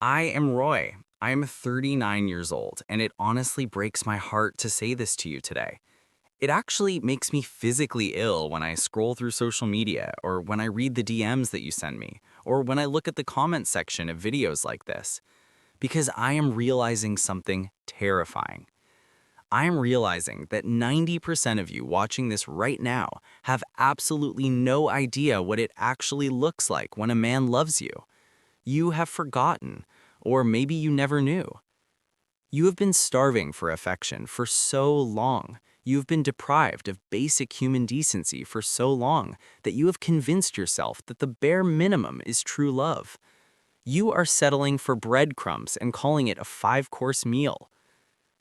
I am Roy. I am 39 years old, and it honestly breaks my heart to say this to you today. It actually makes me physically ill when I scroll through social media, or when I read the DMs that you send me, or when I look at the comment section of videos like this, because I am realizing something terrifying. I am realizing that 90% of you watching this right now have absolutely no idea what it actually looks like when a man loves you. You have forgotten, or maybe you never knew. You have been starving for affection for so long. You have been deprived of basic human decency for so long that you have convinced yourself that the bare minimum is true love. You are settling for breadcrumbs and calling it a five-course meal.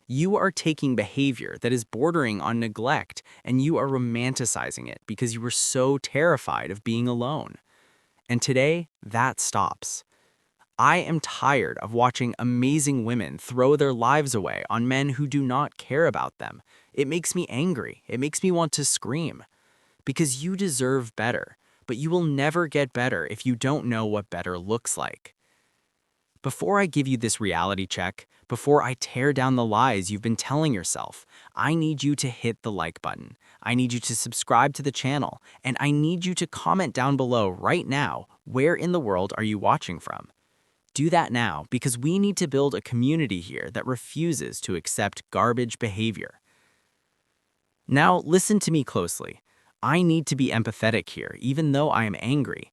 You are taking behavior that is bordering on neglect and you are romanticizing it because you were so terrified of being alone. And today, that stops. I am tired of watching amazing women throw their lives away on men who do not care about them. It makes me angry. It makes me want to scream. Because you deserve better, but you will never get better if you don't know what better looks like. Before I give you this reality check, before I tear down the lies you've been telling yourself, I need you to hit the like button. I need you to subscribe to the channel, and I need you to comment down below right now, where in the world are you watching from? Do that now because we need to build a community here that refuses to accept garbage behavior. Now, listen to me closely. I need to be empathetic here, even though I am angry.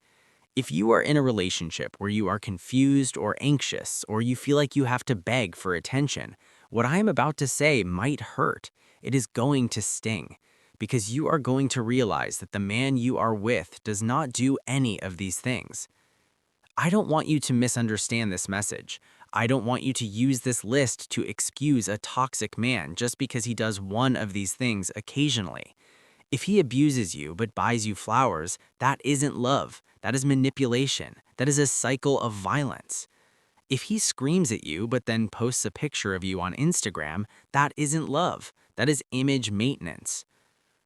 If you are in a relationship where you are confused or anxious, or you feel like you have to beg for attention, what I am about to say might hurt. It is going to sting, because you are going to realize that the man you are with does not do any of these things. I don't want you to misunderstand this message. I don't want you to use this list to excuse a toxic man just because he does one of these things occasionally. If he abuses you but buys you flowers, that isn't love. That is manipulation. That is a cycle of violence. If he screams at you but then posts a picture of you on Instagram, that isn't love. That is image maintenance.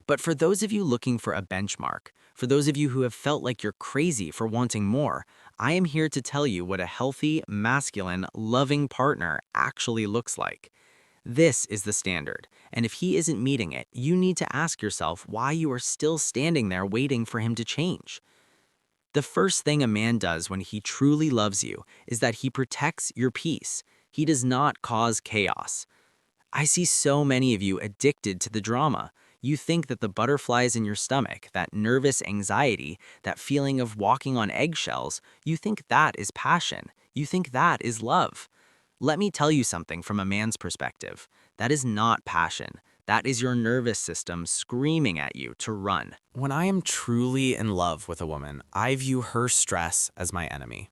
But for those of you looking for a benchmark, for those of you who have felt like you're crazy for wanting more, I am here to tell you what a healthy, masculine, loving partner actually looks like. This is the standard, and if he isn't meeting it, you need to ask yourself why you are still standing there waiting for him to change. The first thing a man does when he truly loves you is that he protects your peace. He does not cause chaos. I see so many of you addicted to the drama. You think that the butterflies in your stomach, that nervous anxiety, that feeling of walking on eggshells, you think that is passion. You think that is love. Let me tell you something from a man's perspective. That is not passion. That is your nervous system screaming at you to run. When I am truly in love with a woman, I view her stress as my enemy.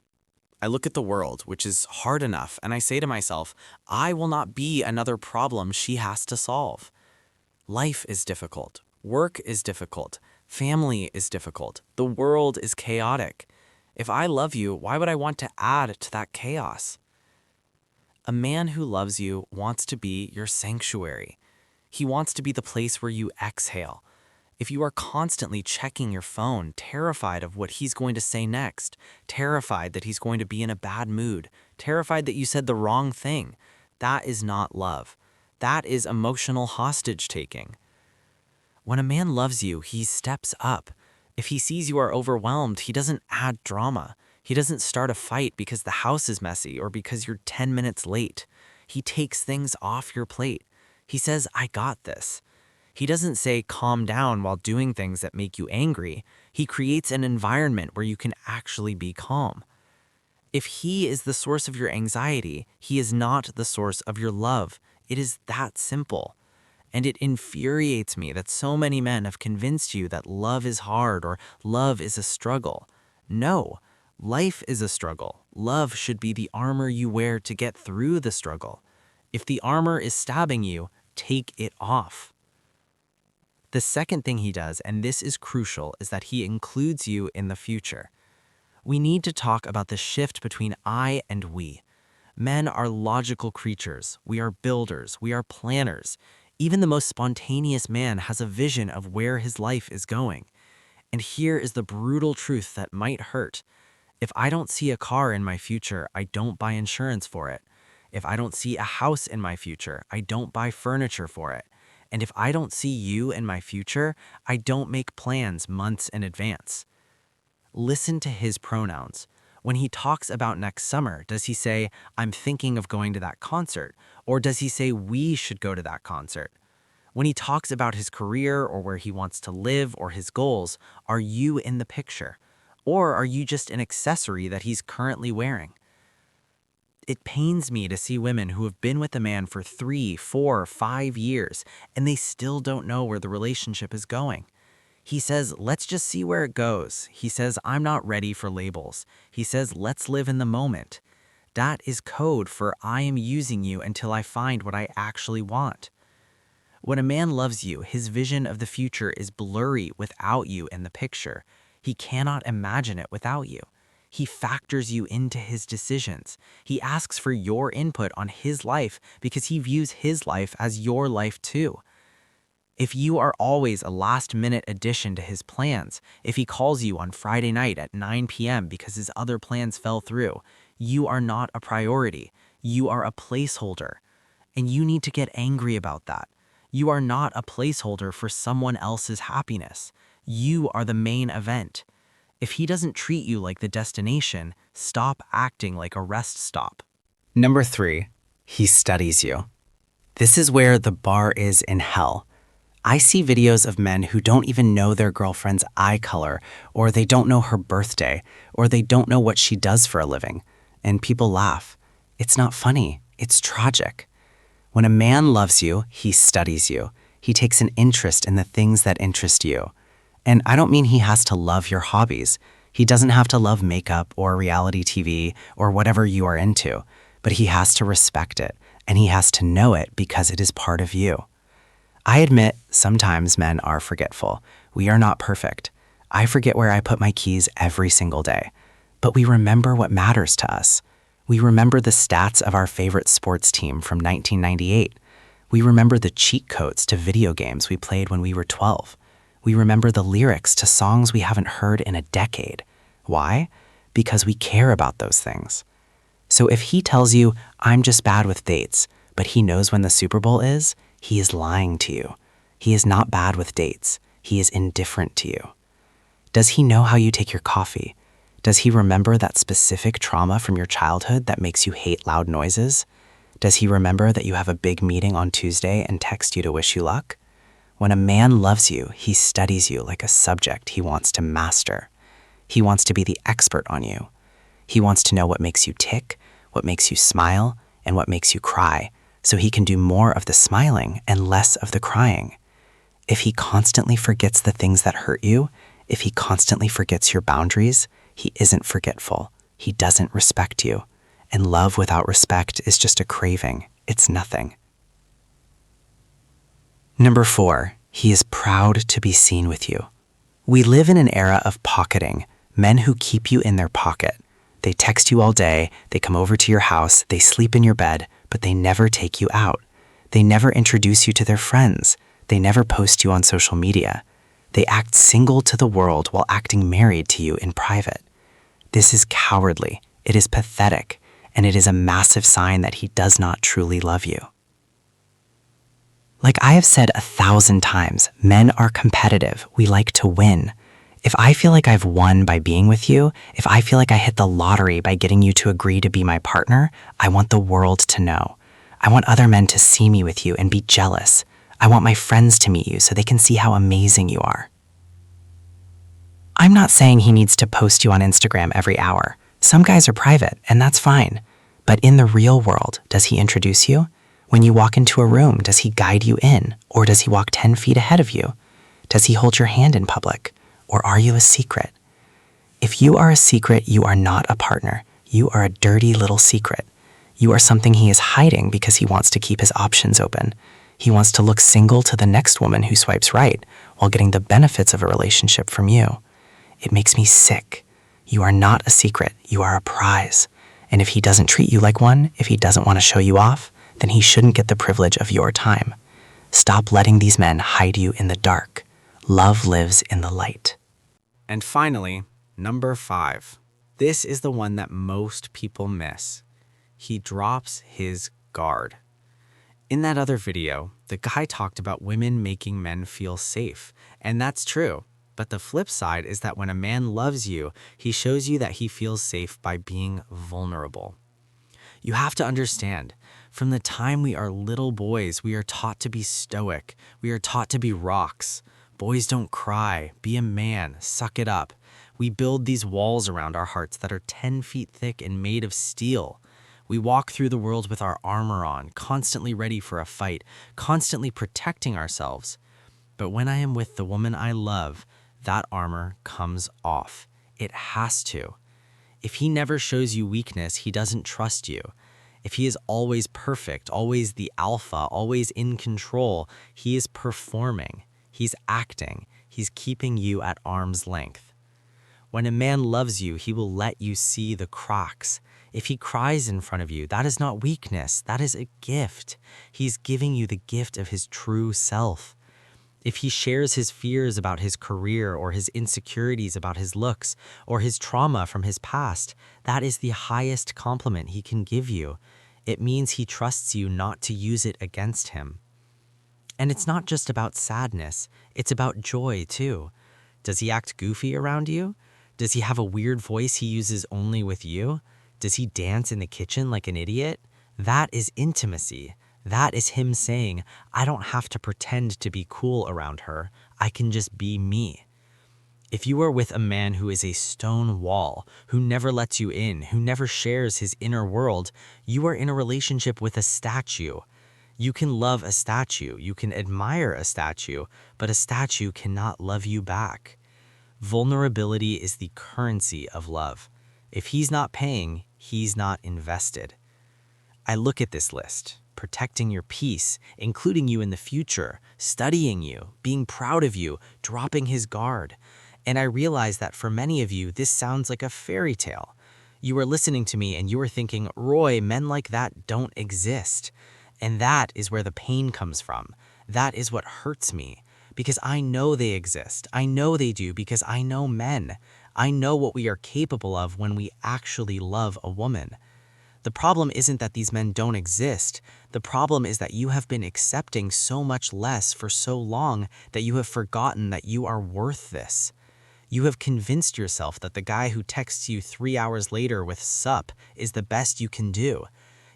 I look at the world, which is hard enough, and I say to myself, I will not be another problem she has to solve. Life is difficult. Work is difficult. Family is difficult. The world is chaotic. If I love you, why would I want to add to that chaos? A man who loves you wants to be your sanctuary. He wants to be the place where you exhale. If you are constantly checking your phone, terrified of what he's going to say next, terrified that he's going to be in a bad mood, terrified that you said the wrong thing, that is not love. That is emotional hostage taking. When a man loves you, he steps up. If he sees you are overwhelmed, he doesn't add drama. He doesn't start a fight because the house is messy or because you're 10 minutes late. He takes things off your plate. He says, I got this. He doesn't say calm down while doing things that make you angry. He creates an environment where you can actually be calm. If he is the source of your anxiety, he is not the source of your love. It is that simple. And it infuriates me that so many men have convinced you that love is hard or love is a struggle. No, life is a struggle. Love should be the armor you wear to get through the struggle. If the armor is stabbing you, take it off. The second thing he does, and this is crucial, is that he includes you in the future. We need to talk about the shift between I and we. Men are logical creatures. We are builders. We are planners. Even the most spontaneous man has a vision of where his life is going. And here is the brutal truth that might hurt. If I don't see a car in my future, I don't buy insurance for it. If I don't see a house in my future, I don't buy furniture for it. And if I don't see you in my future, I don't make plans months in advance. Listen to his pronouns. When he talks about next summer, does he say, I'm thinking of going to that concert? Or does he say, we should go to that concert? When he talks about his career or where he wants to live or his goals, are you in the picture? Or are you just an accessory that he's currently wearing? It pains me to see women who have been with a man for 3, 4, 5 years, and they still don't know where the relationship is going. He says, let's just see where it goes. He says, I'm not ready for labels. He says, let's live in the moment. That is code for I am using you until I find what I actually want. When a man loves you, his vision of the future is blurry without you in the picture. He cannot imagine it without you. He factors you into his decisions. He asks for your input on his life because he views his life as your life too. If you are always a last-minute addition to his plans, if he calls you on Friday night at 9 p.m. because his other plans fell through, you are not a priority. You are a placeholder. And you need to get angry about that. You are not a placeholder for someone else's happiness. You are the main event. If he doesn't treat you like the destination, stop acting like a rest stop. Number 3, he studies you. This is where the bar is in hell. I see videos of men who don't even know their girlfriend's eye color, or they don't know her birthday, or they don't know what she does for a living. And people laugh. It's not funny. It's tragic. When a man loves you, he studies you. He takes an interest in the things that interest you. And I don't mean he has to love your hobbies. He doesn't have to love makeup or reality TV or whatever you are into, but he has to respect it, and he has to know it because it is part of you. I admit sometimes men are forgetful. We are not perfect. I forget where I put my keys every single day. But we remember what matters to us. We remember the stats of our favorite sports team from 1998. We remember the cheat codes to video games we played when we were 12. We remember the lyrics to songs we haven't heard in a decade. Why? Because we care about those things. So if he tells you, I'm just bad with dates, but he knows when the Super Bowl is, he is lying to you. He is not bad with dates. He is indifferent to you. Does he know how you take your coffee? Does he remember that specific trauma from your childhood that makes you hate loud noises? Does he remember that you have a big meeting on Tuesday and text you to wish you luck? When a man loves you, he studies you like a subject he wants to master. He wants to be the expert on you. He wants to know what makes you tick, what makes you smile, and what makes you cry, so he can do more of the smiling and less of the crying. If he constantly forgets the things that hurt you, if he constantly forgets your boundaries, he isn't forgetful. He doesn't respect you. And love without respect is just a craving. It's nothing. Number 4, he is proud to be seen with you. We live in an era of pocketing, men who keep you in their pocket. They text you all day, they come over to your house, they sleep in your bed, but they never take you out. They never introduce you to their friends. They never post you on social media. They act single to the world while acting married to you in private. This is cowardly, it is pathetic, and it is a massive sign that he does not truly love you. Like I have said 1,000 times, men are competitive. We like to win. If I feel like I've won by being with you, if I feel like I hit the lottery by getting you to agree to be my partner, I want the world to know. I want other men to see me with you and be jealous. I want my friends to meet you so they can see how amazing you are. I'm not saying he needs to post you on Instagram every hour. Some guys are private, and that's fine. But in the real world, does he introduce you? When you walk into a room, does he guide you in, or does he walk 10 feet ahead of you? Does he hold your hand in public, or are you a secret? If you are a secret, you are not a partner. You are a dirty little secret. You are something he is hiding because he wants to keep his options open. He wants to look single to the next woman who swipes right while getting the benefits of a relationship from you. It makes me sick. You are not a secret. You are a prize. And if he doesn't treat you like one, if he doesn't want to show you off, then he shouldn't get the privilege of your time. Stop letting these men hide you in the dark. Love lives in the light. And finally, number 5. This is the one that most people miss. He drops his guard. In that other video, the guy talked about women making men feel safe, and that's true. But the flip side is that when a man loves you, he shows you that he feels safe by being vulnerable. You have to understand, from the time we are little boys, we are taught to be stoic. We are taught to be rocks. Boys don't cry. Be a man. Suck it up. We build these walls around our hearts that are 10 feet thick and made of steel. We walk through the world with our armor on, constantly ready for a fight, constantly protecting ourselves. But when I am with the woman I love, that armor comes off. It has to. If he never shows you weakness, he doesn't trust you. If he is always perfect, always the alpha, always in control, he is performing. He's acting. He's keeping you at arm's length. When a man loves you, he will let you see the cracks. If he cries in front of you, that is not weakness. That is a gift. He's giving you the gift of his true self. If he shares his fears about his career or his insecurities about his looks or his trauma from his past, that is the highest compliment he can give you. It means he trusts you not to use it against him. And it's not just about sadness, it's about joy too. Does he act goofy around you? Does he have a weird voice he uses only with you? Does he dance in the kitchen like an idiot? That is intimacy. That is him saying, I don't have to pretend to be cool around her. I can just be me. If you are with a man who is a stone wall, who never lets you in, who never shares his inner world, you are in a relationship with a statue. You can love a statue, you can admire a statue, but a statue cannot love you back. Vulnerability is the currency of love. If he's not paying, he's not invested. I look at this list, protecting your peace, including you in the future, studying you, being proud of you, dropping his guard. And I realize that for many of you, this sounds like a fairy tale. You are listening to me and you are thinking, Roy, men like that don't exist. And that is where the pain comes from. That is what hurts me. Because I know they exist. I know they do because I know men. I know what we are capable of when we actually love a woman. The problem isn't that these men don't exist. The problem is that you have been accepting so much less for so long that you have forgotten that you are worth this. You have convinced yourself that the guy who texts you 3 hours later with sup is the best you can do.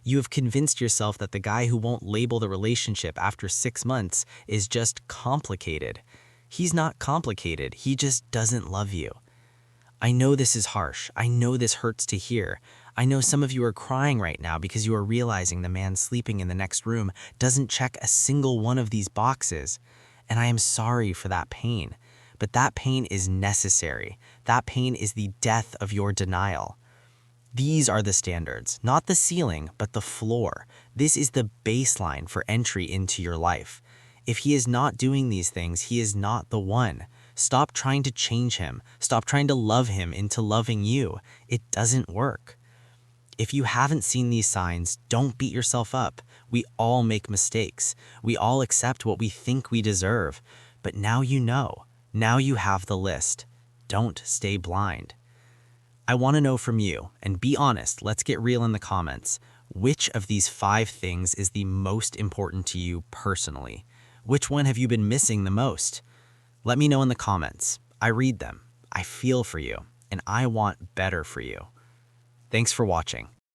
You have convinced yourself that the guy who won't label the relationship after 6 months is just complicated. He's not complicated, he just doesn't love you. I know this is harsh. I know this hurts to hear. I know some of you are crying right now because you are realizing the man sleeping in the next room doesn't check a single one of these boxes. And I am sorry for that pain. But that pain is necessary. That pain is the death of your denial. These are the standards, not the ceiling, but the floor. This is the baseline for entry into your life. If he is not doing these things, he is not the one. Stop trying to change him. Stop trying to love him into loving you. It doesn't work. If you haven't seen these signs, don't beat yourself up. We all make mistakes. We all accept what we think we deserve. But now you know. Now you have the list. Don't stay blind. I want to know from you, and be honest, let's get real in the comments. Which of these 5 things is the most important to you personally? Which one have you been missing the most? Let me know in the comments. I read them, I feel for you, and I want better for you. Thanks for watching.